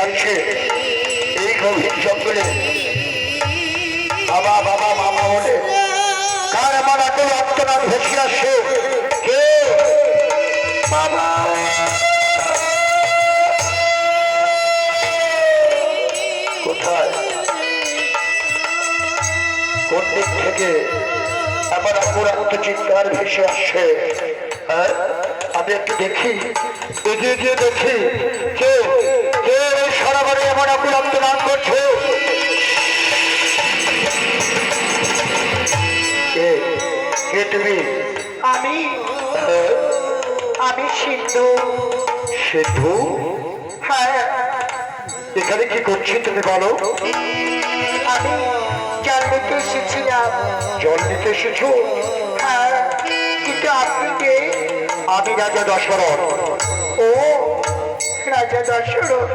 যাচ্ছে এই গভীর জঙ্গলে। বাবা বাবা মামা বলে কার আমার আকুল আত্মনাদ ভেসে আসছে? কে? বাবা কোথায়, কোন দিক থেকে আমার আকুল আত্মচিৎকার ভেসে আসছে? হ্যাঁ, আমি একটু দেখি, এগিয়ে গিয়ে দেখি কে কে সারা বাড়ি আমার আকুল আত্মনাদ করছে। কে তুমি? আমি আমি সিন্ধু। সিন্ধু? হ্যাঁ, এখানে কি করছি তুমি বলো? আমি জল নিতে এসেছিলাম। জল নিতে এসেছো? হ্যাঁ, কিন্তু আপনি কে? আমি রাজা দশরথ। ও রাজা দশরথ,